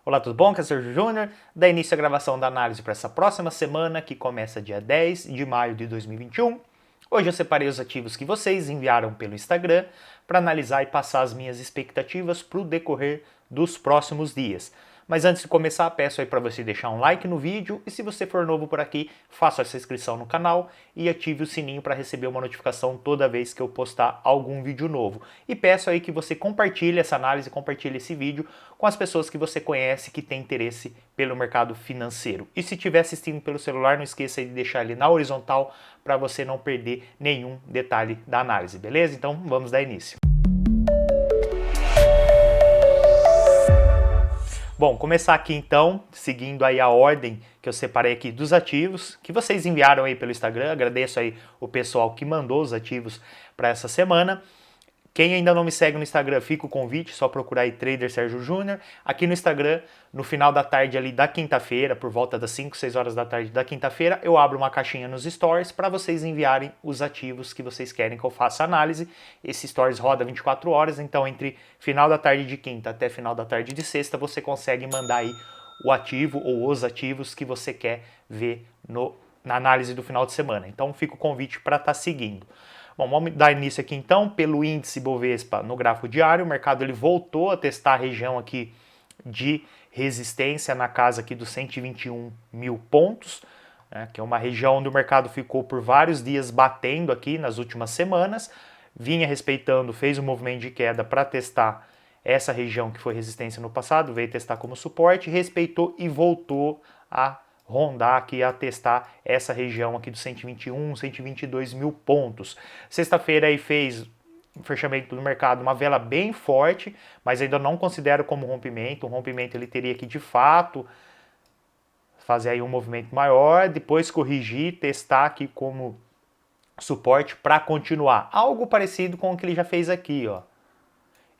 Olá, tudo bom? Aqui é o Sérgio Júnior. Dá início à gravação da análise para essa próxima semana, que começa dia 10 de maio de 2021. Hoje eu separei os ativos que vocês enviaram pelo Instagram para analisar e passar as minhas expectativas para o decorrer dos próximos dias. Mas antes de começar, peço aí para você deixar um like no vídeo e se você for novo por aqui, faça essa inscrição no canal e ative o sininho para receber uma notificação toda vez que eu postar algum vídeo novo. E peço aí que você compartilhe essa análise, compartilhe esse vídeo com as pessoas que você conhece que têm interesse pelo mercado financeiro. E se estiver assistindo pelo celular, não esqueça de deixar ele na horizontal para você não perder nenhum detalhe da análise, beleza? Então vamos dar início. Bom, começar aqui então, seguindo aí a ordem que eu separei aqui dos ativos, que vocês enviaram aí pelo Instagram, agradeço aí o pessoal que mandou os ativos para essa semana. Quem ainda não me segue no Instagram, fica o convite, só procurar aí Trader Sérgio Júnior. Aqui no Instagram, no final da tarde ali da quinta-feira, por volta das 5, 6 horas da tarde da quinta-feira, eu abro uma caixinha nos stories para vocês enviarem os ativos que vocês querem que eu faça análise. Esse stories roda 24 horas, então entre final da tarde de quinta até final da tarde de sexta, você consegue mandar aí o ativo ou os ativos que você quer ver na análise do final de semana. Então fica o convite para estar seguindo. Bom, vamos dar início aqui então pelo índice Bovespa no gráfico diário. O mercado ele voltou a testar a região aqui de resistência na casa aqui dos 121 mil pontos, né, que é uma região onde o mercado ficou por vários dias batendo aqui nas últimas semanas, vinha respeitando, fez um movimento de queda para testar essa região que foi resistência no passado, veio testar como suporte, respeitou e voltou a rondar aqui, a testar essa região aqui dos 121, 122 mil pontos. Sexta-feira aí fez o fechamento do mercado, uma vela bem forte, mas ainda não considero como rompimento. Um rompimento ele teria que de fato fazer aí um movimento maior, depois corrigir, testar aqui como suporte para continuar. Algo parecido com o que ele já fez aqui, ó.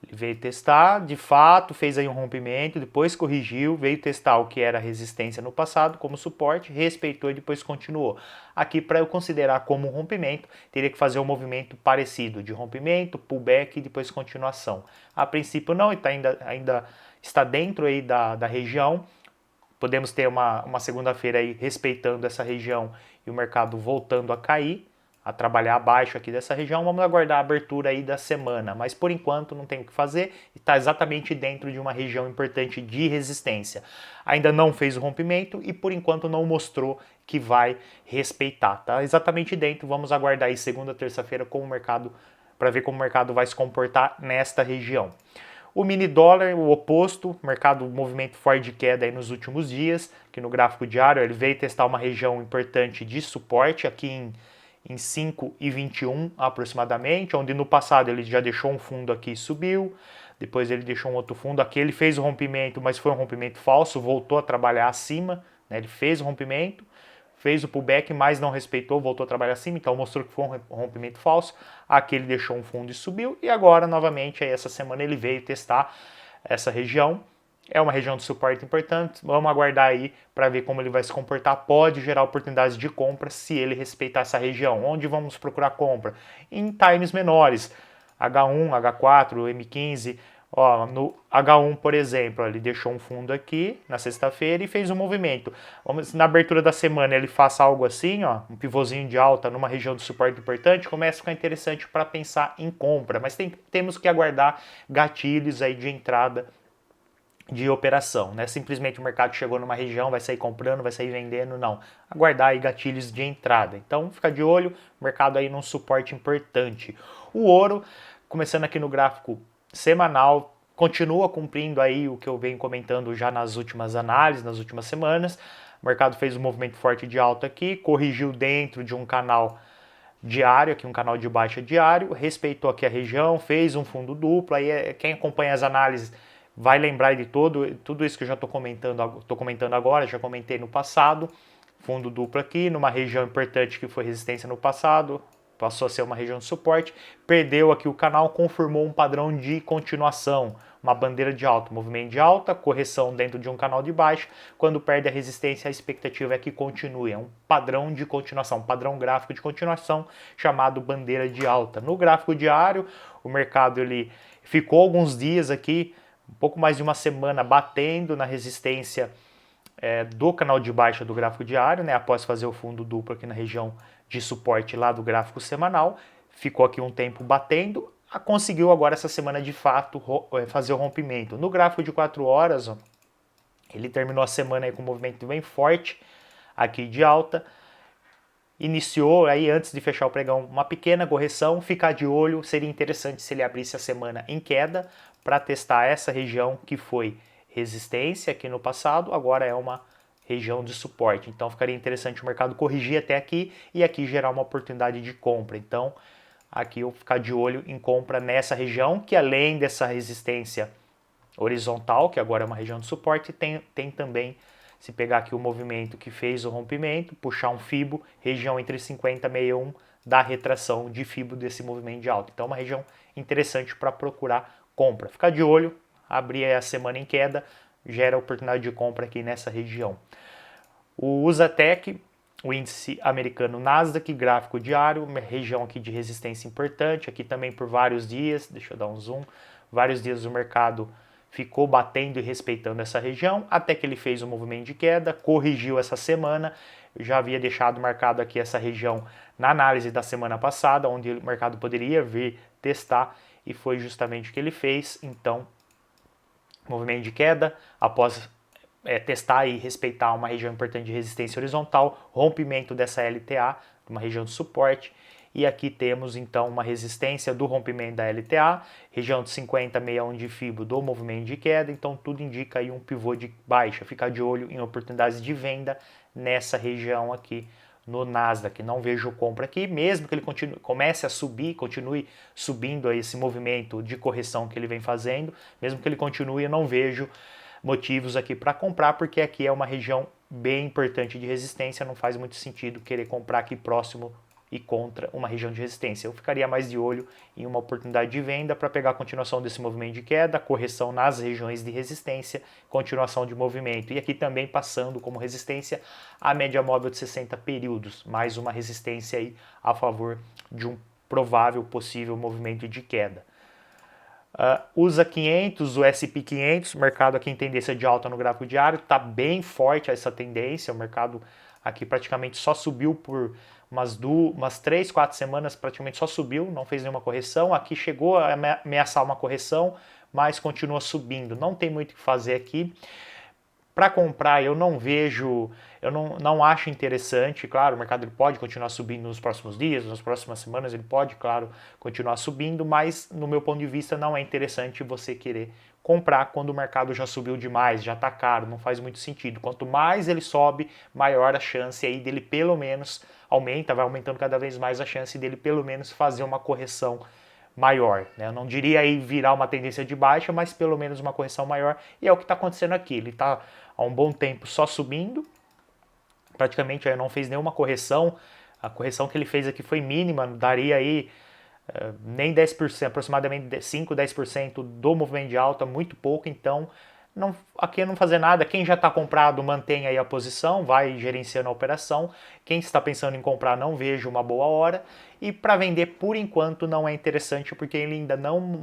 Ele veio testar, de fato, fez aí um rompimento, depois corrigiu, veio testar o que era resistência no passado como suporte, respeitou e depois continuou. Aqui, para eu considerar como um rompimento, teria que fazer um movimento parecido, de rompimento, pullback e depois continuação. A princípio não, ainda está dentro aí da região. Podemos ter uma segunda-feira aí respeitando essa região e o mercado voltando a cair, a trabalhar abaixo aqui dessa região. Vamos aguardar a abertura aí da semana, mas por enquanto não tem o que fazer, está exatamente dentro de uma região importante de resistência. Ainda não fez o rompimento e por enquanto não mostrou que vai respeitar, tá exatamente dentro. Vamos aguardar aí segunda, terça-feira como o mercado, para ver como o mercado vai se comportar nesta região. O mini dólar, o oposto, mercado movimento forte de queda aí nos últimos dias, que no gráfico diário ele veio testar uma região importante de suporte aqui em 5,21 aproximadamente, onde no passado ele já deixou um fundo aqui e subiu, depois ele deixou um outro fundo, aqui ele fez o rompimento, mas foi um rompimento falso, voltou a trabalhar acima, né? Ele fez o rompimento, fez o pullback, mas não respeitou, voltou a trabalhar acima, então mostrou que foi um rompimento falso, aqui ele deixou um fundo e subiu, e agora novamente aí, essa semana ele veio testar essa região. É uma região de suporte importante, vamos aguardar aí para ver como ele vai se comportar. Pode gerar oportunidades de compra se ele respeitar essa região. Onde vamos procurar compra? Em times menores, H1, H4, M15. Ó, no H1, por exemplo, ó, ele deixou um fundo aqui na sexta-feira e fez um movimento. Na abertura da semana ele faça algo assim, ó, um pivôzinho de alta numa região de suporte importante, começa a ficar interessante para pensar em compra. Mas temos que aguardar gatilhos aí de entrada de operação, né? Simplesmente o mercado chegou numa região, vai sair comprando, vai sair vendendo, não. Aguardar aí gatilhos de entrada. Então, fica de olho, mercado aí num suporte importante. O ouro, começando aqui no gráfico semanal, continua cumprindo aí o que eu venho comentando já nas últimas análises, nas últimas semanas. O mercado fez um movimento forte de alta aqui, corrigiu dentro de um canal diário, aqui um canal de baixa diário, respeitou aqui a região, fez um fundo duplo. Aí quem acompanha as análises vai lembrar de tudo isso que eu já estou comentando agora, já comentei no passado. Fundo duplo aqui, numa região importante que foi resistência no passado, passou a ser uma região de suporte, perdeu aqui o canal, confirmou um padrão de continuação, uma bandeira de alta, movimento de alta, correção dentro de um canal de baixa. Quando perde a resistência, a expectativa é que continue, é um padrão de continuação, um padrão gráfico de continuação chamado bandeira de alta. No gráfico diário, o mercado ele ficou alguns dias aqui um pouco mais de uma semana batendo na resistência do canal de baixa do gráfico diário, né, após fazer o fundo duplo aqui na região de suporte lá do gráfico semanal, ficou aqui um tempo batendo, conseguiu agora essa semana de fato fazer o rompimento. No gráfico de 4 horas, ó, ele terminou a semana aí com um movimento bem forte aqui de alta, iniciou aí antes de fechar o pregão uma pequena correção, ficar de olho, seria interessante se ele abrisse a semana em queda para testar essa região que foi resistência aqui no passado, agora é uma região de suporte. Então ficaria interessante o mercado corrigir até aqui e aqui gerar uma oportunidade de compra. Então aqui eu ficar de olho em compra nessa região, que além dessa resistência horizontal, que agora é uma região de suporte, tem também, se pegar aqui o movimento que fez o rompimento, puxar um fibo, região entre 50 e 61 da retração de fibo desse movimento de alta. Então é uma região interessante para procurar compra. Ficar de olho, abrir a semana em queda, gera oportunidade de compra aqui nessa região. O Usatec, o índice americano Nasdaq, gráfico diário, uma região aqui de resistência importante, aqui também por vários dias, deixa eu dar um zoom, vários dias o mercado ficou batendo e respeitando essa região, até que ele fez um movimento de queda, corrigiu essa semana, eu já havia deixado marcado aqui essa região na análise da semana passada, onde o mercado poderia vir testar, e foi justamente o que ele fez. Então, movimento de queda, após testar e respeitar uma região importante de resistência horizontal, rompimento dessa LTA, uma região de suporte, e aqui temos então uma resistência do rompimento da LTA, região de 50,61 de fibo do movimento de queda, então tudo indica aí um pivô de baixa, ficar de olho em oportunidades de venda nessa região aqui no Nasdaq. Não vejo compra aqui, mesmo que ele comece a subir, continue subindo aí esse movimento de correção que ele vem fazendo, mesmo que ele continue, eu não vejo motivos aqui para comprar, porque aqui é uma região bem importante de resistência, não faz muito sentido querer comprar aqui próximo e contra uma região de resistência. Eu ficaria mais de olho em uma oportunidade de venda para pegar a continuação desse movimento de queda, correção nas regiões de resistência, continuação de movimento. E aqui também passando como resistência a média móvel de 60 períodos, mais uma resistência aí a favor de um provável possível movimento de queda. USA 500, o SP 500, o mercado aqui em tendência de alta no gráfico diário, está bem forte essa tendência, o mercado aqui praticamente só subiu por umas 3, 4 semanas, praticamente só subiu, não fez nenhuma correção, aqui chegou a ameaçar uma correção, mas continua subindo, não tem muito o que fazer aqui. Para comprar eu não vejo, eu não acho interessante, claro, o mercado ele pode continuar subindo nos próximos dias, nas próximas semanas ele pode, claro, continuar subindo, mas no meu ponto de vista não é interessante você querer comprar quando o mercado já subiu demais, já está caro, não faz muito sentido. Quanto mais ele sobe, maior a chance aí dele pelo menos vai aumentando cada vez mais a chance dele pelo menos fazer uma correção maior, né? Eu não diria aí virar uma tendência de baixa, mas pelo menos uma correção maior, e é o que está acontecendo aqui. Ele está há um bom tempo só subindo, praticamente aí não fez nenhuma correção, a correção que ele fez aqui foi mínima, daria aí nem 10%, aproximadamente 5, 10% do movimento de alta, muito pouco, então aqui não fazer nada. Quem já está comprado mantém aí a posição, vai gerenciando a operação. Quem está pensando em comprar não vejo uma boa hora. E para vender por enquanto não é interessante, porque ele ainda não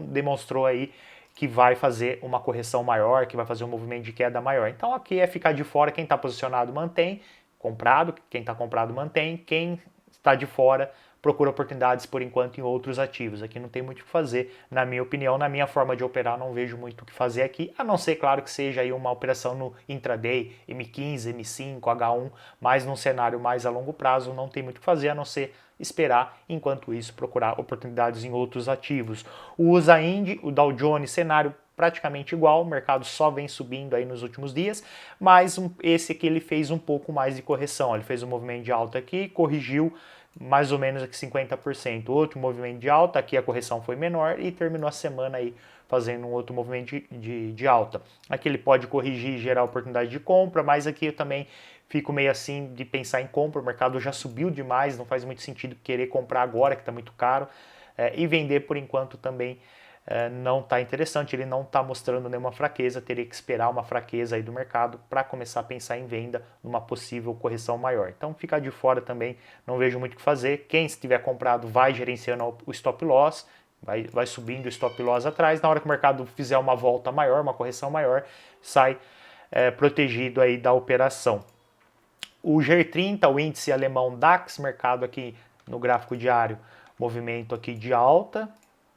demonstrou aí que vai fazer uma correção maior, que vai fazer um movimento de queda maior. Então aqui é ficar de fora, quem está posicionado mantém, comprado, quem está comprado mantém, quem está de fora procura oportunidades por enquanto em outros ativos. Aqui não tem muito o que fazer, na minha opinião, na minha forma de operar, não vejo muito o que fazer aqui, a não ser, claro, que seja aí uma operação no intraday, M15, M5, H1, mas num cenário mais a longo prazo não tem muito o que fazer, a não ser esperar, enquanto isso, procurar oportunidades em outros ativos. O USA Indy, o Dow Jones, cenário praticamente igual, o mercado só vem subindo aí nos últimos dias, mas esse aqui ele fez um pouco mais de correção, ele fez um movimento de alta aqui, corrigiu mais ou menos aqui 50%. Outro movimento de alta, aqui a correção foi menor e terminou a semana aí fazendo um outro movimento de alta. Aqui ele pode corrigir e gerar oportunidade de compra, mas aqui eu também fico meio assim de pensar em compra, o mercado já subiu demais, não faz muito sentido querer comprar agora que está muito caro, e vender por enquanto também não está interessante, ele não está mostrando nenhuma fraqueza, teria que esperar uma fraqueza aí do mercado para começar a pensar em venda numa possível correção maior. Então ficar de fora também não vejo muito o que fazer, quem estiver comprado vai gerenciando o stop loss, vai subindo o stop loss atrás. Na hora que o mercado fizer uma volta maior, uma correção maior, sai protegido aí da operação. O GER30, o índice alemão DAX, mercado aqui no gráfico diário, movimento aqui de alta.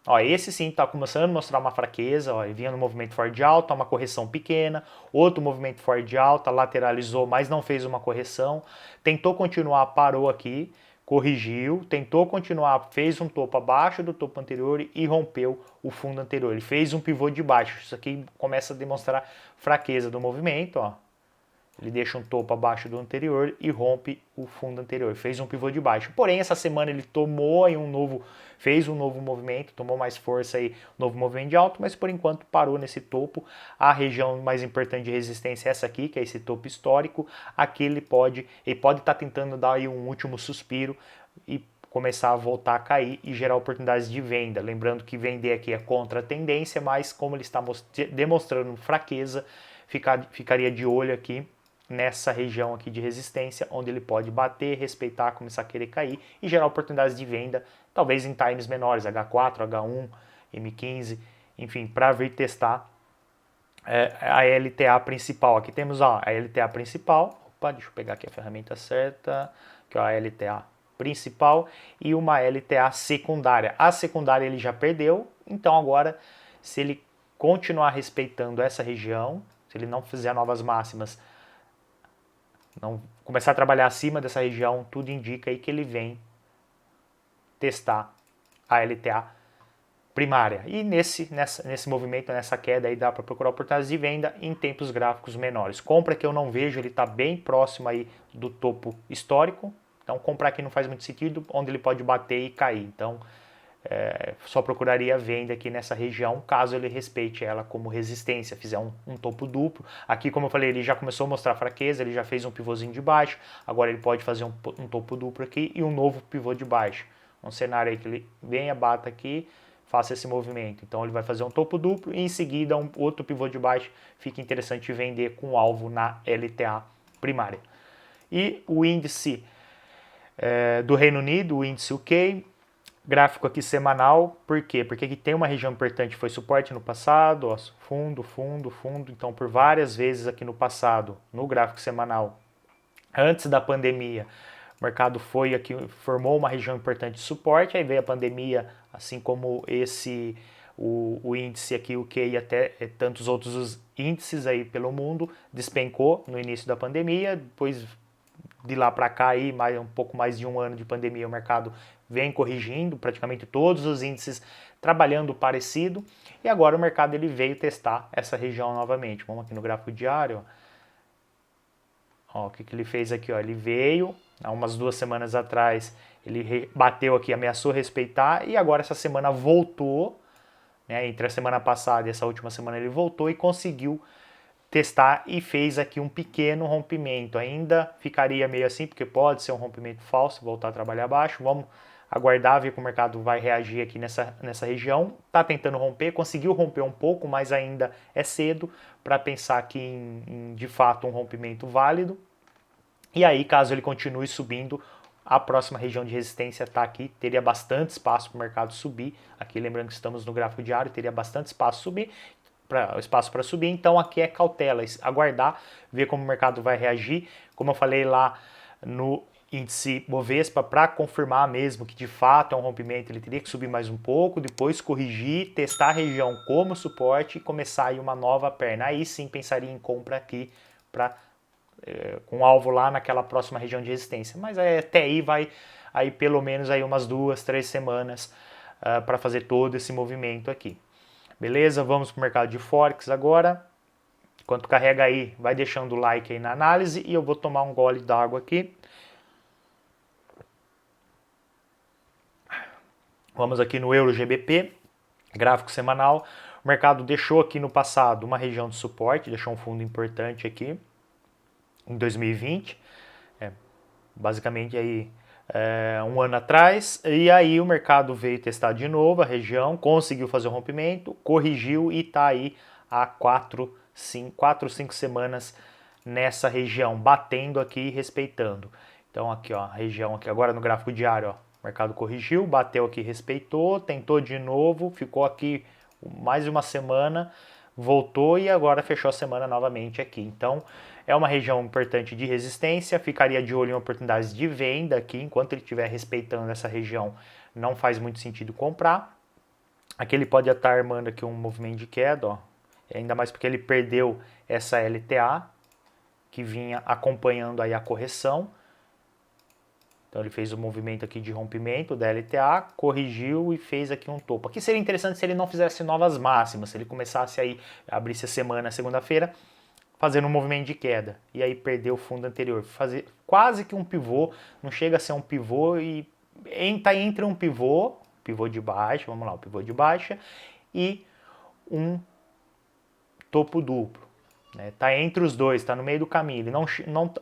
Ó, esse sim está começando a mostrar uma fraqueza, ó, vinha no movimento forte de alta, uma correção pequena, outro movimento forte de alta, lateralizou, mas não fez uma correção, tentou continuar, parou aqui, corrigiu, tentou continuar, fez um topo abaixo do topo anterior e rompeu o fundo anterior. Ele fez um pivô de baixo, isso aqui começa a demonstrar fraqueza do movimento, ó. Ele deixa um topo abaixo do anterior e rompe o fundo anterior. Fez um pivô de baixo. Porém, essa semana ele tomou aí fez um novo movimento, tomou mais força aí, novo movimento de alto, mas por enquanto parou nesse topo. A região mais importante de resistência é essa aqui, que é esse topo histórico. Aqui ele pode estar tentando dar aí um último suspiro e começar a voltar a cair e gerar oportunidades de venda. Lembrando que vender aqui é contra a tendência, mas como ele está demonstrando fraqueza, ficaria de olho aqui nessa região aqui de resistência, onde ele pode bater, respeitar, começar a querer cair e gerar oportunidades de venda, talvez em times menores, H4, H1, M15, enfim, para vir testar a LTA principal. Aqui temos a LTA principal, opa, deixa eu pegar aqui a ferramenta certa, que é a LTA principal e uma LTA secundária. A secundária ele já perdeu, então agora, se ele continuar respeitando essa região, se ele não fizer novas máximas, não começar a trabalhar acima dessa região, tudo indica aí que ele vem testar a LTA primária. E nesse movimento, nessa queda aí, dá para procurar oportunidades de venda em tempos gráficos menores. Compra que eu não vejo, ele está bem próximo aí do topo histórico. Então comprar aqui não faz muito sentido, onde ele pode bater e cair. Então só procuraria venda aqui nessa região, caso ele respeite ela como resistência, fizer um topo duplo. Aqui, como eu falei, ele já começou a mostrar fraqueza, ele já fez um pivôzinho de baixo, agora ele pode fazer um topo duplo aqui e um novo pivô de baixo. Um cenário aí que ele venha, bata aqui, faça esse movimento. Então ele vai fazer um topo duplo e em seguida um outro pivô de baixo. Fica interessante vender com alvo na LTA primária. E o índice do Reino Unido, o índice UK, gráfico aqui semanal, por quê? Porque aqui tem uma região importante, foi suporte no passado, ó, fundo, fundo, fundo, então por várias vezes aqui no passado, no gráfico semanal, antes da pandemia, o mercado foi aqui, formou uma região importante de suporte, aí veio a pandemia, assim como o índice aqui, o QI, até tantos outros índices aí pelo mundo, despencou no início da pandemia, depois de lá para cá, aí, um pouco mais de um ano de pandemia, o mercado vem corrigindo, praticamente todos os índices trabalhando parecido, e agora o mercado ele veio testar essa região novamente. Vamos aqui no gráfico diário, ó, o que ele fez aqui, ó, ele veio, há umas 2 semanas atrás, ele bateu aqui, ameaçou respeitar, e agora essa semana voltou, né, entre a semana passada e essa última semana ele voltou e conseguiu testar e fez aqui um pequeno rompimento. Ainda ficaria meio assim, porque pode ser um rompimento falso, voltar a trabalhar abaixo. Vamos aguardar, ver como o mercado vai reagir aqui nessa região. Está tentando romper, conseguiu romper um pouco, mas ainda é cedo para pensar aqui em de fato um rompimento válido. E aí, caso ele continue subindo, a próxima região de resistência está aqui, teria bastante espaço para o mercado subir. Aqui, lembrando que estamos no gráfico diário, teria bastante espaço para subir, então aqui é cautela, aguardar, ver como o mercado vai reagir. Como eu falei lá no índice Bovespa, para confirmar mesmo que de fato é um rompimento, ele teria que subir mais um pouco, depois corrigir, testar a região como suporte e começar aí uma nova perna. Aí sim pensaria em compra aqui com alvo lá naquela próxima região de resistência. Mas até aí vai aí pelo menos aí umas 2, 3 semanas para fazer todo esse movimento aqui. Beleza? Vamos para o mercado de Forex agora. Enquanto carrega aí, vai deixando o like aí na análise e eu vou tomar um gole d'água aqui. Vamos aqui no Euro GBP, gráfico semanal. O mercado deixou aqui no passado uma região de suporte, deixou um fundo importante aqui em 2020. Basicamente aí um ano atrás, e aí o mercado veio testar de novo a região, conseguiu fazer o rompimento, corrigiu e está aí há 4, 5 semanas nessa região, batendo aqui e respeitando. Então aqui ó, a região aqui agora no gráfico diário, ó, O mercado corrigiu, bateu aqui, respeitou, tentou de novo, ficou aqui mais de uma semana, voltou e agora fechou a semana novamente aqui. Então é uma região importante de resistência, ficaria de olho em oportunidades de venda aqui, enquanto ele estiver respeitando essa região, não faz muito sentido comprar. Aqui ele pode estar armando aqui um movimento de queda, ó, ainda mais porque ele perdeu essa LTA, que vinha acompanhando aí a correção. Então ele fez o movimento aqui de rompimento da LTA, corrigiu e fez aqui um topo. Aqui seria interessante se ele não fizesse novas máximas, se ele começasse aí, abrisse a semana, segunda-feira, fazendo um movimento de queda. E aí perdeu o fundo anterior. Fazer quase que um pivô, não chega a ser um pivô e tá entre um pivô de baixa, vamos lá, o pivô de baixa, e um topo duplo. Tá entre os dois, tá no meio do caminho. Ele não,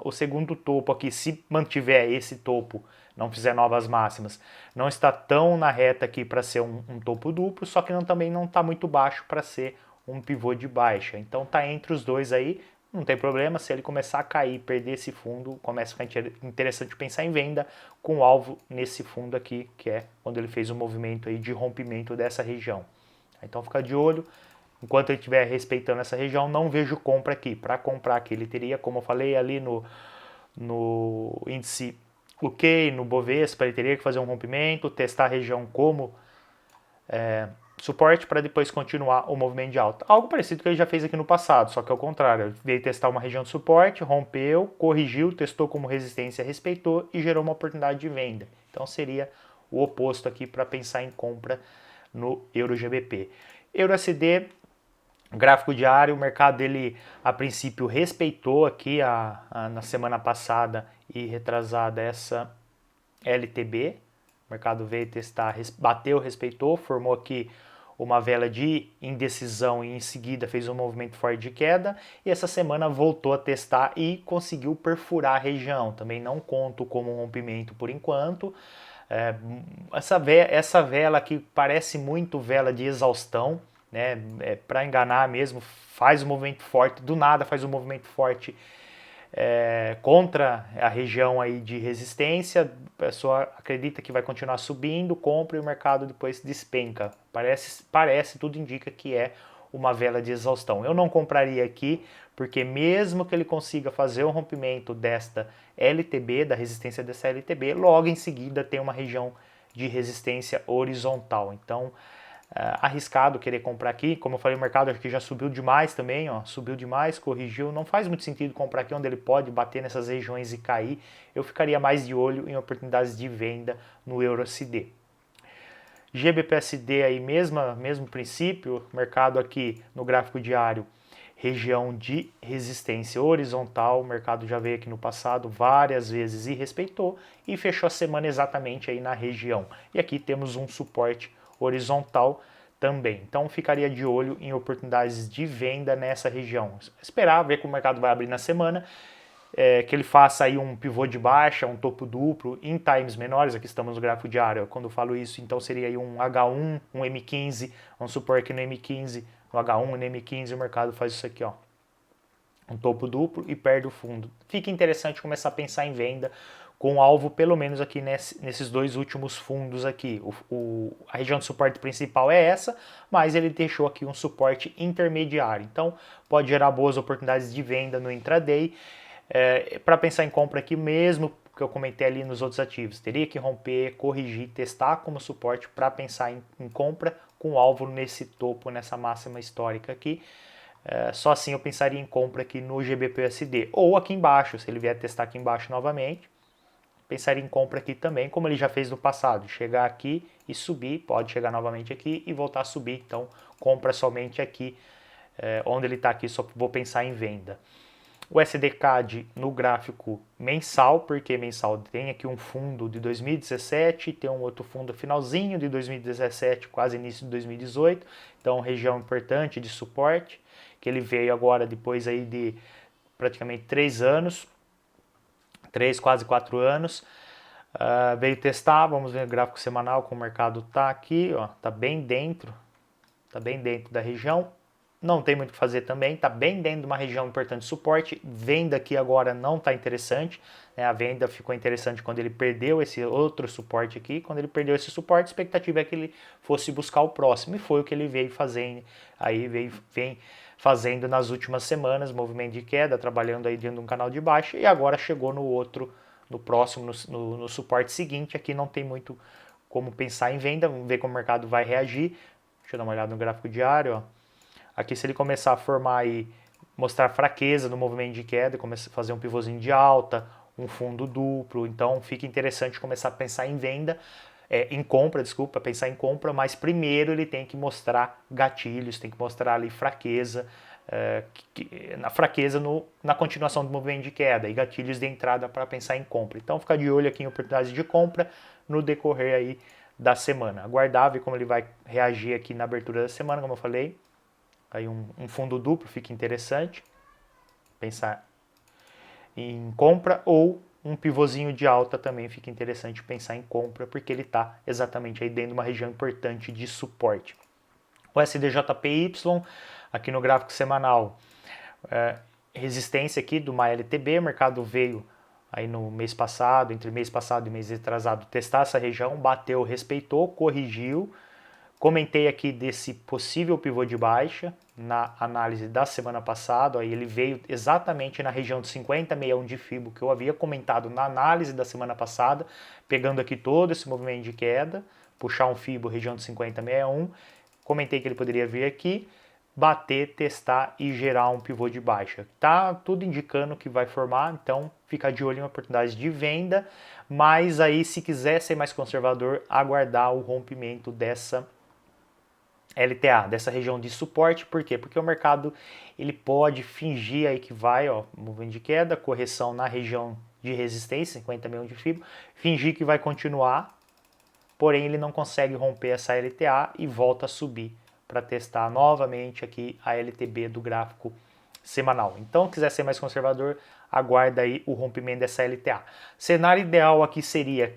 o segundo topo aqui, se mantiver esse topo, não fizer novas máximas, não está tão na reta aqui para ser um topo duplo, só que também não está muito baixo para ser um pivô de baixa. Então tá entre os dois aí, não tem problema. Se ele começar a cair, perder esse fundo, começa a ficar interessante pensar em venda com o alvo nesse fundo aqui, que é quando ele fez o movimento aí de rompimento dessa região. Então fica de olho. Enquanto ele estiver respeitando essa região, não vejo compra aqui. Para comprar aqui, ele teria, como eu falei, ali no índice UK, no Bovespa, ele teria que fazer um rompimento, testar a região como suporte para depois continuar o movimento de alta. Algo parecido que ele já fez aqui no passado, só que ao contrário. Ele veio testar uma região de suporte, rompeu, corrigiu, testou como resistência, respeitou e gerou uma oportunidade de venda. Então seria o oposto aqui para pensar em compra no EURO-GBP. EURO-USD, gráfico diário, o mercado dele a princípio respeitou aqui na semana passada e retrasada essa LTB. O mercado veio testar, bateu, respeitou, formou aqui uma vela de indecisão e em seguida fez um movimento forte de queda e essa semana voltou a testar e conseguiu perfurar a região. Também não conto como um rompimento por enquanto. Essa vela aqui parece muito vela de exaustão, né? Para enganar mesmo, faz um movimento forte, do nada faz um movimento forte contra a região aí de resistência, a pessoa acredita que vai continuar subindo, compra e o mercado depois despenca. Parece, tudo indica que é uma vela de exaustão. Eu não compraria aqui, porque mesmo que ele consiga fazer o rompimento desta LTB, da resistência dessa LTB, logo em seguida tem uma região de resistência horizontal. Então, arriscado querer comprar aqui. Como eu falei, o mercado aqui já subiu demais também, ó, subiu demais, corrigiu. Não faz muito sentido comprar aqui onde ele pode bater nessas regiões e cair. Eu ficaria mais de olho em oportunidades de venda no EURUSD. GBPSD aí mesmo princípio, mercado aqui no gráfico diário, região de resistência horizontal, o mercado já veio aqui no passado várias vezes e respeitou e fechou a semana exatamente aí na região. E aqui temos um suporte horizontal também. Então ficaria de olho em oportunidades de venda nessa região. Esperar, ver como o mercado vai abrir na semana, que ele faça aí um pivô de baixa, um topo duplo em times menores. Aqui estamos no gráfico diário. Quando eu falo isso, então seria aí um H1, um M15, um suporte aqui no M15, no H1 e no M15 o mercado faz isso aqui, ó. Um topo duplo e perde o fundo. Fica interessante começar a pensar em venda com alvo pelo menos aqui nesses dois últimos fundos aqui. A região de suporte principal é essa, mas ele deixou aqui um suporte intermediário. Então pode gerar boas oportunidades de venda no intraday. Para pensar em compra aqui mesmo, que eu comentei ali nos outros ativos, teria que romper, corrigir, testar como suporte para pensar em compra com alvo nesse topo, nessa máxima histórica aqui. Só assim eu pensaria em compra aqui no GBPUSD. Ou aqui embaixo, se ele vier testar aqui embaixo novamente, pensaria em compra aqui também, como ele já fez no passado. Chegar aqui e subir, pode chegar novamente aqui e voltar a subir. Então, compra somente aqui, onde ele está aqui, só vou pensar em venda. O SDCAD no gráfico mensal, porque mensal tem aqui um fundo de 2017, tem um outro fundo finalzinho de 2017, quase início de 2018. Então, região importante de suporte, que ele veio agora depois aí de praticamente 3 anos. 3, quase 4 anos, veio testar, vamos ver o gráfico semanal como o mercado está aqui, ó, tá bem dentro da região, não tem muito o que fazer também, está bem dentro de uma região importante de suporte, venda aqui agora não está interessante, né? A venda ficou interessante quando ele perdeu esse outro suporte aqui, quando ele perdeu esse suporte, a expectativa é que ele fosse buscar o próximo, e foi o que ele veio fazendo, aí vem fazendo nas últimas semanas, movimento de queda, trabalhando aí dentro de um canal de baixa, e agora chegou no outro, no próximo, no suporte seguinte, aqui não tem muito como pensar em venda, vamos ver como o mercado vai reagir. Deixa eu dar uma olhada no gráfico diário, ó. Aqui se ele começar a formar e mostrar fraqueza no movimento de queda, começar a fazer um pivôzinho de alta, um fundo duplo, então fica interessante começar a pensar em venda, em compra, desculpa, pensar em compra, mas primeiro ele tem que mostrar gatilhos, tem que mostrar ali fraqueza, na fraqueza na continuação do movimento de queda e gatilhos de entrada para pensar em compra. Então ficar de olho aqui em oportunidades de compra no decorrer aí da semana. Aguardar, ver como ele vai reagir aqui na abertura da semana, como eu falei. Aí um fundo duplo fica interessante, pensar em compra, ou um pivôzinho de alta também fica interessante pensar em compra, porque ele está exatamente aí dentro de uma região importante de suporte. O SDJPY, aqui no gráfico semanal, resistência aqui de uma LTB, o mercado veio aí no mês passado, entre mês passado e mês retrasado, testar essa região, bateu, respeitou, corrigiu. Comentei aqui desse possível pivô de baixa na análise da semana passada, aí ele veio exatamente na região de 50,61 de Fibo que eu havia comentado na análise da semana passada, pegando aqui todo esse movimento de queda, puxar um Fibo região de 50,61, comentei que ele poderia vir aqui, bater, testar e gerar um pivô de baixa. Tá tudo indicando que vai formar, então fica de olho em oportunidades de venda, mas aí se quiser ser mais conservador, aguardar o rompimento dessa LTA, dessa região de suporte. Por quê? Porque o mercado ele pode fingir aí que vai, ó, movimento de queda, correção na região de resistência, 50 milhões de FIBO, fingir que vai continuar, porém ele não consegue romper essa LTA e volta a subir para testar novamente aqui a LTB do gráfico semanal. Então, se quiser ser mais conservador, aguarda aí o rompimento dessa LTA. Cenário ideal aqui seria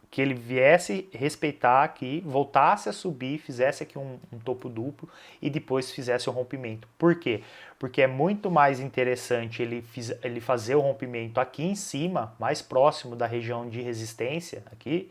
que ele viesse respeitar aqui, voltasse a subir, fizesse aqui um topo duplo e depois fizesse o rompimento. Por quê? Porque é muito mais interessante ele fazer o rompimento aqui em cima, mais próximo da região de resistência aqui,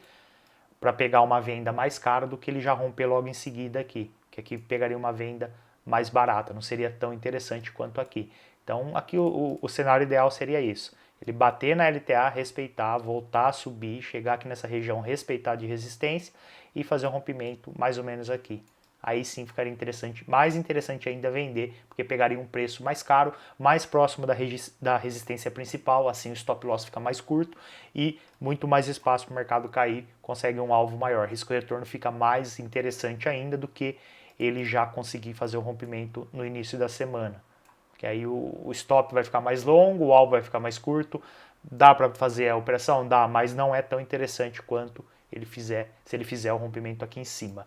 para pegar uma venda mais cara do que ele já romper logo em seguida aqui, que aqui pegaria uma venda mais barata, não seria tão interessante quanto aqui. Então aqui o cenário ideal seria isso, ele bater na LTA, respeitar, voltar a subir, chegar aqui nessa região, respeitar de resistência e fazer um rompimento mais ou menos aqui. Aí sim ficaria interessante, mais interessante ainda vender, porque pegaria um preço mais caro, mais próximo da resistência principal, assim o stop loss fica mais curto e muito mais espaço para o mercado cair, consegue um alvo maior. Risco retorno fica mais interessante ainda do que ele já conseguir fazer o rompimento no início da semana. Porque aí o stop vai ficar mais longo, o alvo vai ficar mais curto, dá para fazer a operação? Dá, mas não é tão interessante quanto se ele fizer o rompimento aqui em cima.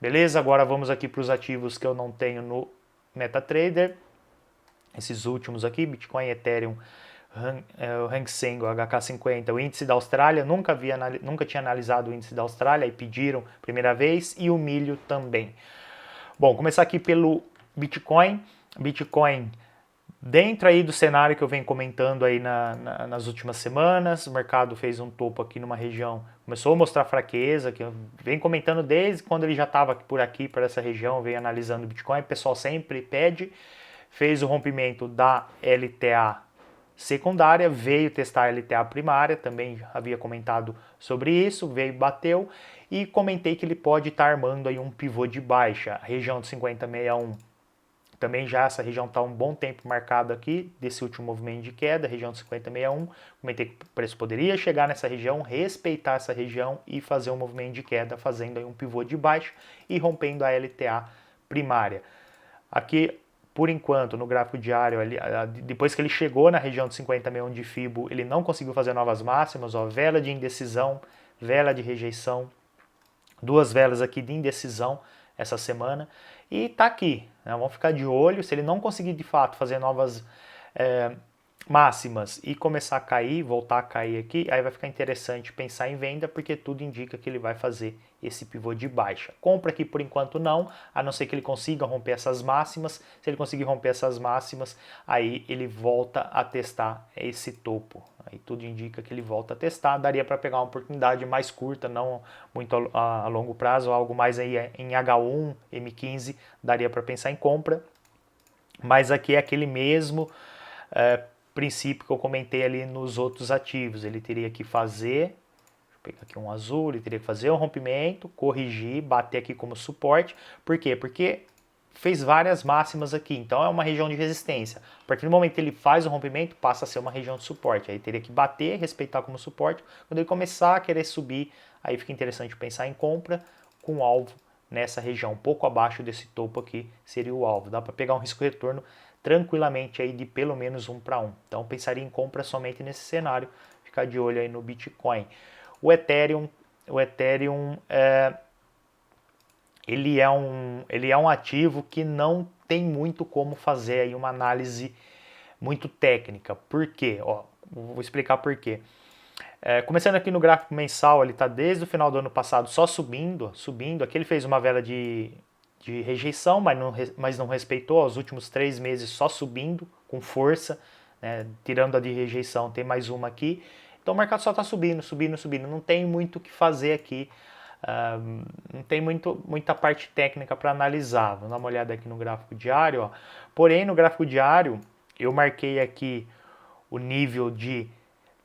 Beleza? Agora vamos aqui para os ativos que eu não tenho no MetaTrader. Esses últimos aqui, Bitcoin, Ethereum, o Hang Seng, o HK50, o índice da Austrália. Nunca tinha analisado o índice da Austrália e pediram primeira vez. E o milho também. Bom, começar aqui pelo Bitcoin. Bitcoin dentro aí do cenário que eu venho comentando aí nas últimas semanas, o mercado fez um topo aqui numa região, começou a mostrar fraqueza, que eu venho comentando desde quando ele já estava por aqui, por essa região, venho analisando o Bitcoin, o pessoal sempre pede, fez o rompimento da LTA secundária, veio testar a LTA primária, também havia comentado sobre isso, veio, bateu, e comentei que ele pode estar armando aí um pivô de baixa, a região de 50,61. Também já essa região está um bom tempo marcado aqui, desse último movimento de queda, região de 50,61. Comentei que o preço poderia chegar nessa região, respeitar essa região e fazer um movimento de queda, fazendo aí um pivô de baixo e rompendo a LTA primária. Aqui, por enquanto, no gráfico diário, depois que ele chegou na região de 50,61 de Fibo, ele não conseguiu fazer novas máximas, ó, vela de indecisão, vela de rejeição, duas velas aqui de indecisão essa semana, e tá aqui, né? Vamos ficar de olho, se ele não conseguir de fato fazer máximas e começar a cair, voltar a cair aqui, aí vai ficar interessante pensar em venda, porque tudo indica que ele vai fazer esse pivô de baixa. Compra aqui por enquanto não, a não ser que ele consiga romper essas máximas. Se ele conseguir romper essas máximas, aí ele volta a testar esse topo. Aí tudo indica que ele volta a testar, daria para pegar uma oportunidade mais curta, não muito a longo prazo, algo mais aí em H1, M15, daria para pensar em compra. Mas aqui é aquele mesmo princípio que eu comentei ali nos outros ativos. Ele teria que fazer, deixa eu pegar aqui um azul, ele teria que fazer um rompimento, corrigir, bater aqui como suporte. Por quê? Porque fez várias máximas aqui, então é uma região de resistência. A partir do momento que ele faz o rompimento, passa a ser uma região de suporte. Aí teria que bater, respeitar como suporte. Quando ele começar a querer subir, aí fica interessante pensar em compra com alvo nessa região, um pouco abaixo desse topo aqui seria o alvo. Dá para pegar um risco-retorno tranquilamente aí de pelo menos 1 para 1. Então pensaria em compra somente nesse cenário, ficar de olho aí no Bitcoin. O Ethereum ele é um ativo que não tem muito como fazer aí uma análise muito técnica. Por quê? Ó, vou explicar por quê. Começando aqui no gráfico mensal, ele está desde o final do ano passado só subindo. Aqui ele fez uma vela de rejeição, mas não respeitou. Os últimos 3 meses só subindo com força, né? Tirando a de rejeição, tem mais uma aqui. Então o mercado só está subindo. Não tem muito o que fazer aqui. Não tem muita parte técnica para analisar. Vamos dar uma olhada aqui no gráfico diário. Ó. Porém, no gráfico diário, eu marquei aqui o nível de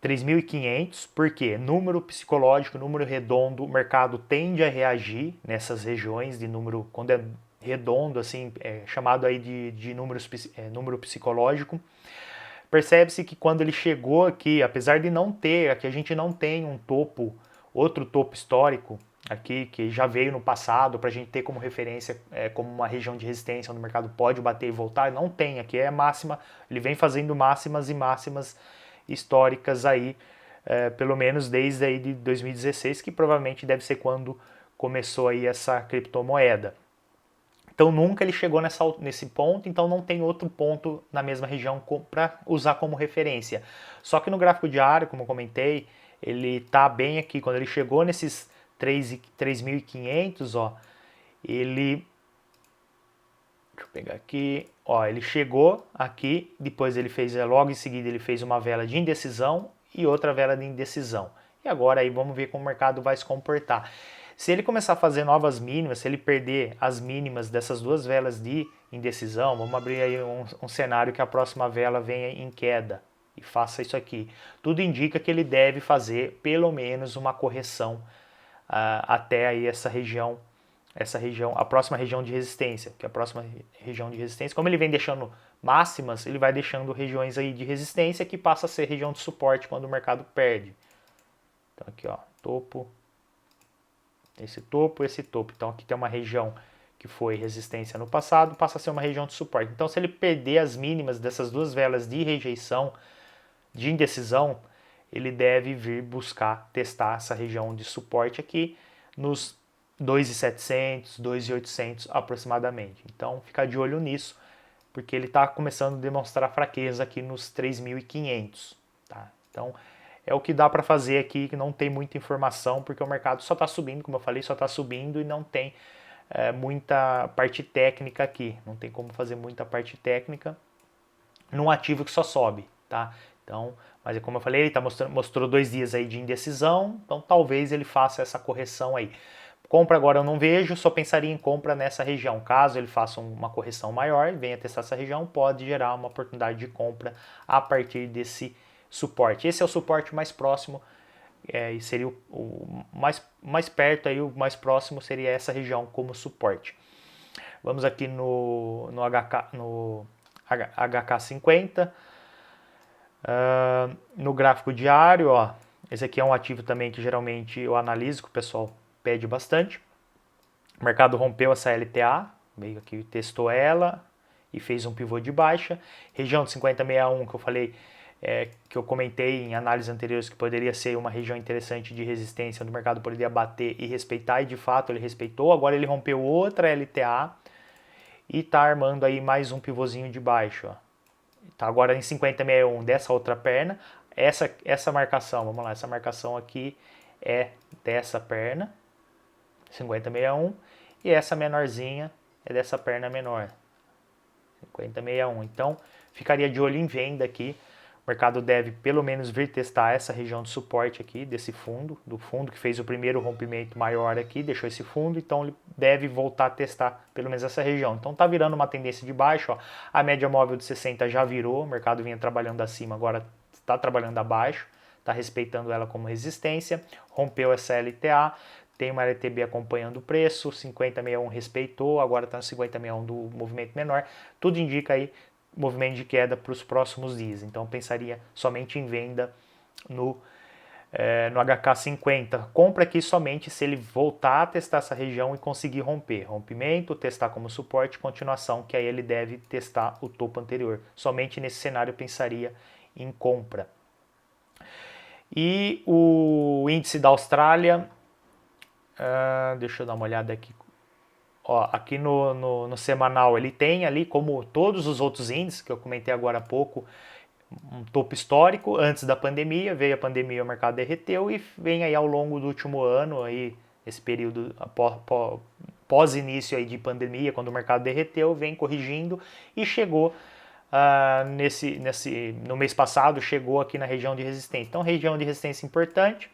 3.500, porque número psicológico, número redondo, o mercado tende a reagir nessas regiões de número, quando é redondo, assim, é chamado aí de número psicológico. Percebe-se que quando ele chegou aqui, apesar de não ter, aqui a gente não tem um topo, outro topo histórico, aqui que já veio no passado, para a gente ter como referência, como uma região de resistência, onde o mercado pode bater e voltar, não tem, aqui é máxima, ele vem fazendo máximas e máximas históricas aí, pelo menos desde aí de 2016, que provavelmente deve ser quando começou aí essa criptomoeda. Então nunca ele chegou nesse ponto, então não tem outro ponto na mesma região para usar como referência. Só que no gráfico diário, como eu comentei, ele está bem aqui, quando ele chegou nesses 3.500, ó, ele... Deixa eu pegar aqui, ó, ele chegou aqui, depois ele fez, logo em seguida ele fez uma vela de indecisão e outra vela de indecisão. E agora aí vamos ver como o mercado vai se comportar. Se ele começar a fazer novas mínimas, se ele perder as mínimas dessas duas velas de indecisão, vamos abrir aí um cenário que a próxima vela venha em queda e faça isso aqui. Tudo indica que ele deve fazer pelo menos uma correção até aí essa região, a próxima região de resistência, que a próxima região de resistência, como ele vem deixando máximas, ele vai deixando regiões aí de resistência que passa a ser região de suporte quando o mercado perde. Então aqui, ó, topo, esse topo. Então aqui tem uma região que foi resistência no passado, passa a ser uma região de suporte. Então se ele perder as mínimas dessas duas velas de rejeição, de indecisão, ele deve vir buscar testar essa região de suporte aqui nos 2.700, 2.800 aproximadamente. Então, ficar de olho nisso, porque ele está começando a demonstrar fraqueza aqui nos 3.500. Tá? Então, é o que dá para fazer aqui, que não tem muita informação, porque o mercado só está subindo, como eu falei, só está subindo e não tem muita parte técnica aqui. Não tem como fazer muita parte técnica num ativo que só sobe. Tá? Então, mas como eu falei, ele mostrou 2 dias aí de indecisão, então talvez ele faça essa correção aí. Compra agora eu não vejo, só pensaria em compra nessa região. Caso ele faça uma correção maior, venha testar essa região, pode gerar uma oportunidade de compra a partir desse suporte. Esse é o suporte mais próximo, e seria o mais perto, aí, o mais próximo seria essa região como suporte. Vamos aqui no HK50, no gráfico diário, ó, esse aqui é um ativo também que geralmente eu analiso, que o pessoal pede bastante. O mercado rompeu essa LTA, meio que testou ela e fez um pivô de baixa. Região de 5061 que eu falei, que eu comentei em análises anteriores que poderia ser uma região interessante de resistência, onde o mercado poderia bater e respeitar, e de fato ele respeitou. Agora ele rompeu outra LTA e está armando aí mais um pivôzinho de baixo. Ó. Tá agora em 50,61 dessa outra perna. Essa marcação, vamos lá, essa marcação aqui é dessa perna, 50,61, e essa menorzinha é dessa perna menor, 50,61. Então, ficaria de olho em venda aqui. O mercado deve pelo menos vir testar essa região de suporte aqui, desse fundo, do fundo que fez o primeiro rompimento maior aqui, deixou esse fundo, então ele deve voltar a testar pelo menos essa região. Então tá virando uma tendência de baixo, ó. A média móvel de 60 já virou, o mercado vinha trabalhando acima, agora está trabalhando abaixo, está respeitando ela como resistência, rompeu essa LTA, tem uma LTB acompanhando o preço, 50,61 respeitou, agora está no 50,61 do movimento menor, tudo indica aí movimento de queda para os próximos dias. Então pensaria somente em venda no HK50. Compra aqui somente se ele voltar a testar essa região e conseguir romper. Rompimento, testar como suporte, continuação, que aí ele deve testar o topo anterior. Somente nesse cenário eu pensaria em compra. E o índice da Austrália, deixa eu dar uma olhada aqui. Ó, aqui no semanal ele tem ali, como todos os outros índices que eu comentei agora há pouco, um topo histórico antes da pandemia, veio a pandemia, o mercado derreteu e vem aí ao longo do último ano, aí, esse período pós início aí de pandemia, quando o mercado derreteu, vem corrigindo e chegou no mês passado, chegou aqui na região de resistência. Então, região de resistência importante,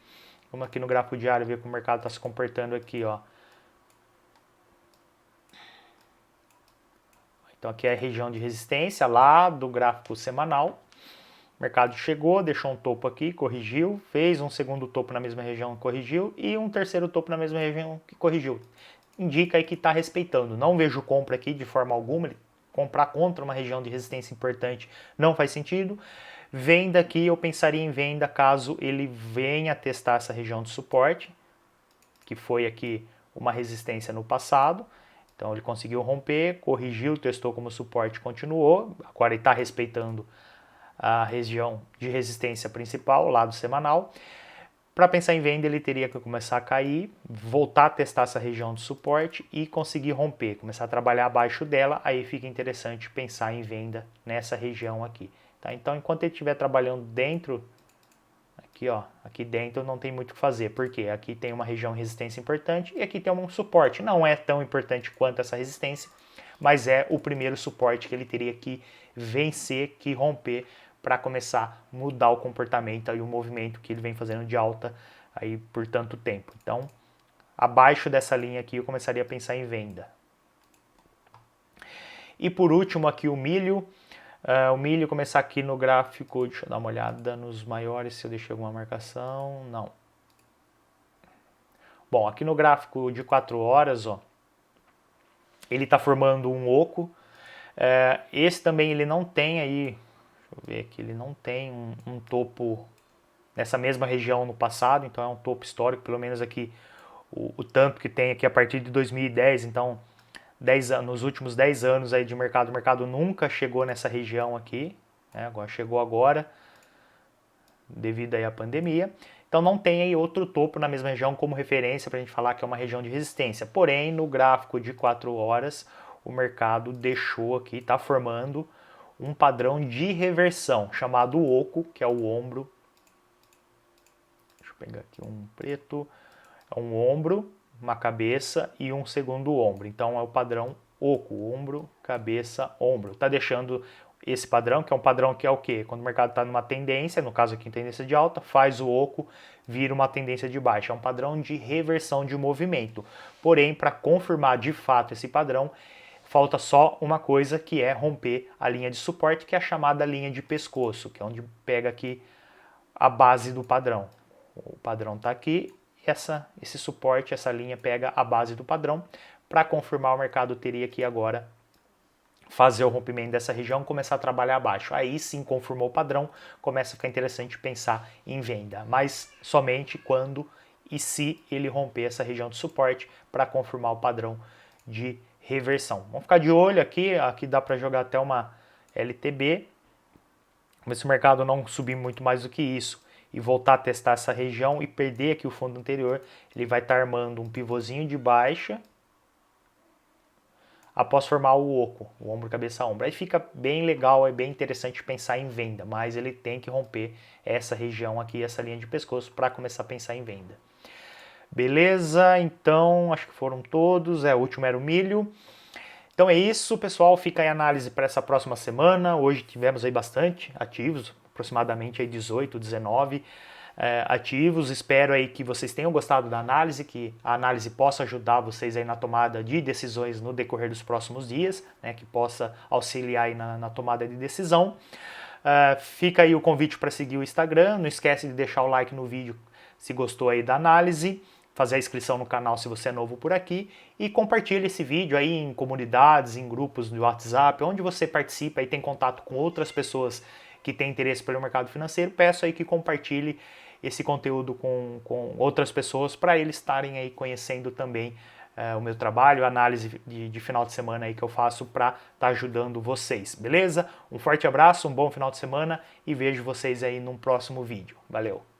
vamos aqui no gráfico diário ver como o mercado está se comportando aqui, ó. Então aqui é a região de resistência lá do gráfico semanal. O mercado chegou, deixou um topo aqui, corrigiu, fez um segundo topo na mesma região, corrigiu, e um terceiro topo na mesma região que corrigiu. Indica aí que está respeitando. Não vejo compra aqui de forma alguma. Comprar contra uma região de resistência importante não faz sentido. Venda aqui, eu pensaria em venda caso ele venha testar essa região de suporte, que foi aqui uma resistência no passado. Então ele conseguiu romper, corrigiu, testou como suporte, continuou. Agora ele está respeitando a região de resistência principal, lado semanal. Para pensar em venda, ele teria que começar a cair, voltar a testar essa região de suporte e conseguir romper, começar a trabalhar abaixo dela. Aí fica interessante pensar em venda nessa região aqui. Tá? Então, enquanto ele estiver trabalhando dentro, aqui dentro não tem muito o que fazer, porque aqui tem uma região de resistência importante e aqui tem um suporte. Não é tão importante quanto essa resistência, mas é o primeiro suporte que ele teria que vencer, que romper, para começar a mudar o comportamento e o movimento que ele vem fazendo de alta aí por tanto tempo. Então, abaixo dessa linha aqui eu começaria a pensar em venda. E por último aqui o milho. O milho começar aqui no gráfico, deixa eu dar uma olhada nos maiores, se eu deixei alguma marcação, não. Bom, aqui no gráfico de 4 horas, ó, ele está formando um oco. Esse também ele não tem aí, deixa eu ver aqui, ele não tem um topo nessa mesma região no passado, então é um topo histórico, pelo menos aqui o tanto que tem aqui a partir de 2010, então nos últimos 10 anos aí de mercado, o mercado nunca chegou nessa região aqui, né? Agora chegou agora, devido aí à pandemia. Então não tem aí outro topo na mesma região como referência para a gente falar que é uma região de resistência. Porém, no gráfico de 4 horas, o mercado deixou aqui, está formando um padrão de reversão, chamado oco, que é o ombro. Deixa eu pegar aqui um preto. É um ombro, uma cabeça e um segundo ombro. Então é o padrão oco, ombro, cabeça, ombro. Está deixando esse padrão, que é um padrão que é o quê? Quando o mercado está numa tendência, no caso aqui tendência de alta, faz o oco, vira uma tendência de baixa. É um padrão de reversão de movimento. Porém, para confirmar de fato esse padrão, falta só uma coisa, que é romper a linha de suporte, que é a chamada linha de pescoço, que é onde pega aqui a base do padrão. O padrão está aqui, esse suporte, essa linha pega a base do padrão. Para confirmar, o mercado teria que agora fazer o rompimento dessa região, começar a trabalhar abaixo. Aí sim, confirmou o padrão, começa a ficar interessante pensar em venda, mas somente quando e se ele romper essa região de suporte para confirmar o padrão de reversão. Vamos ficar de olho aqui dá para jogar até uma LTB, mas se o mercado não subir muito mais do que isso e voltar a testar essa região e perder aqui o fundo anterior, ele vai estar armando um pivôzinho de baixa. após formar o oco, o ombro, cabeça, ombro. Aí fica bem legal, é bem interessante pensar em venda, mas ele tem que romper essa região aqui, essa linha de pescoço, para começar a pensar em venda. Beleza? Então, acho que foram todos. O último era o milho. Então é isso, pessoal. Fica aí a análise para essa próxima semana. Hoje tivemos aí bastante ativos, aproximadamente aí 18, 19 ativos. Espero aí que vocês tenham gostado da análise, que a análise possa ajudar vocês aí na tomada de decisões no decorrer dos próximos dias, né, que possa auxiliar aí na tomada de decisão. Fica aí o convite para seguir o Instagram. Não esquece de deixar o like no vídeo se gostou aí da análise, fazer a inscrição no canal se você é novo por aqui e compartilhe esse vídeo aí em comunidades, em grupos do WhatsApp, onde você participa e tem contato com outras pessoas que têm interesse pelo mercado financeiro. Peço aí que compartilhe esse conteúdo com outras pessoas para eles estarem aí conhecendo também o meu trabalho, a análise de final de semana aí que eu faço para estar ajudando vocês, beleza? Um forte abraço, um bom final de semana e vejo vocês aí num próximo vídeo. Valeu!